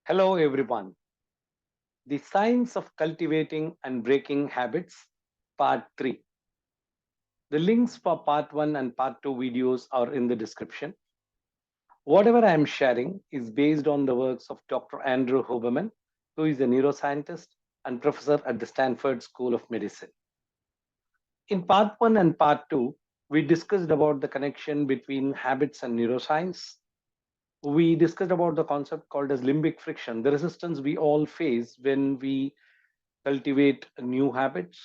Hello, everyone. The Science of Cultivating and Breaking Habits, Part 3. The links for Part 1 and Part 2 videos are in the description. Whatever I am sharing is based on the works of Dr. Andrew Huberman, who is a neuroscientist and professor at the Stanford School of Medicine. In Part 1 and Part 2, we discussed about the connection between habits and neuroscience. We discussed about the concept called as limbic friction, the resistance we all face when we cultivate new habits.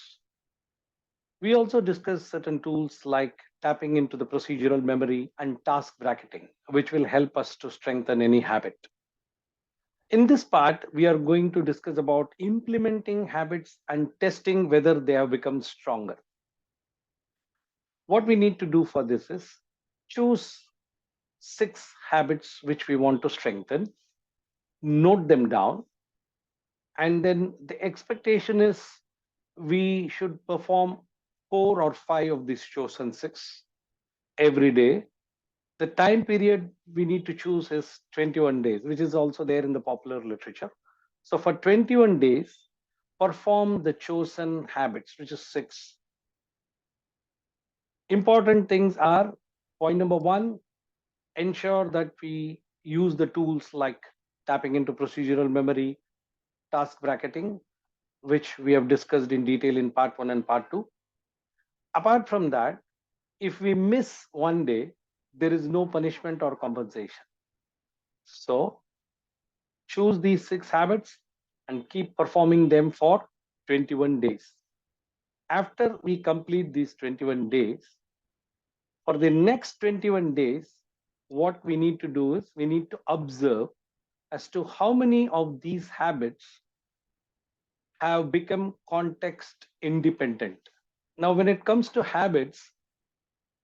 We also discussed certain tools like tapping into the procedural memory and task bracketing, which will help us to strengthen any habit. In this part, we are going to discuss about implementing habits and testing whether they have become stronger. What we need to do for this is choose 6 habits which we want to strengthen, note them down, and then the expectation is we should perform 4 or 5 of these chosen 6 every day. The time period we need to choose is 21 days, which is also there in the popular literature. So for 21 days, perform the chosen habits, which is 6. Important things are: point number 1, ensure that we use the tools like tapping into procedural memory, task bracketing, which we have discussed in detail in part 1 and part 2. Apart from that, if we miss one day, there is no punishment or compensation. So choose these 6 habits and keep performing them for 21 days. After we complete these 21 days, for the next 21 days, what we need to do is we need to observe as to how many of these habits have become context independent. Now, when it comes to habits,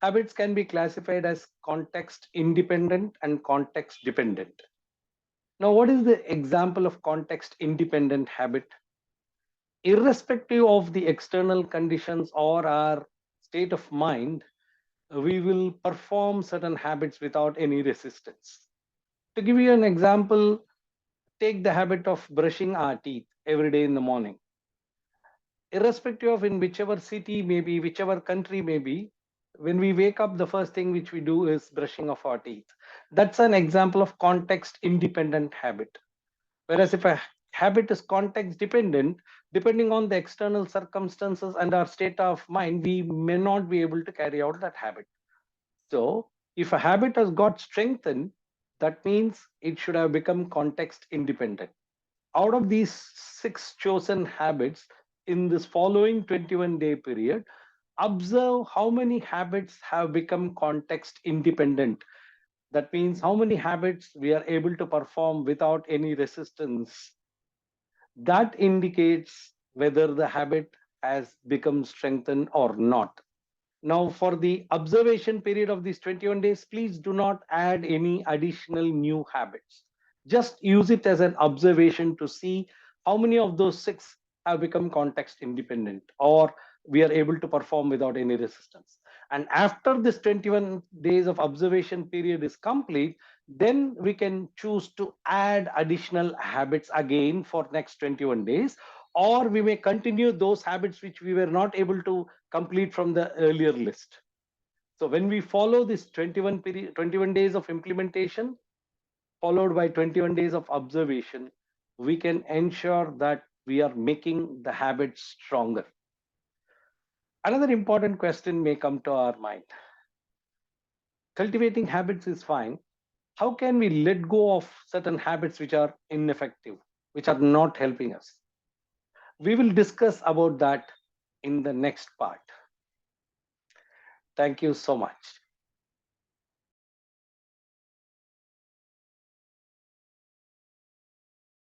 habits can be classified as context independent and context dependent. Now, what is the example of context independent habit? Irrespective of the external conditions or our state of mind, we will perform certain habits without any resistance. To give you an example, take the habit of brushing our teeth every day in the morning. Irrespective of in whichever city maybe, whichever country maybe, when we wake up, the first thing which we do is brushing of our teeth. That's an example of context independent habit. Whereas if a habit is context dependent, depending on the external circumstances and our state of mind, we may not be able to carry out that habit. So if a habit has got strengthened, that means it should have become context independent. Out of these 6 chosen habits in this following 21-day period, observe how many habits have become context independent. That means how many habits we are able to perform without any resistance. That indicates whether the habit has become strengthened or not. Now, for the observation period of these 21 days, please do not add any additional new habits. Just use it as an observation to see how many of those 6 have become context independent or we are able to perform without any resistance. And after this 21 days of observation period is complete, then we can choose to add additional habits again for next 21 days, or we may continue those habits which we were not able to complete from the earlier list. So when we follow this 21 days of implementation followed by 21 days of observation, we can ensure that we are making the habits stronger. Another important question may come to our mind. Cultivating habits is fine. How can we let go of certain habits which are ineffective, which are not helping us? We will discuss about that in the next part. Thank you so much.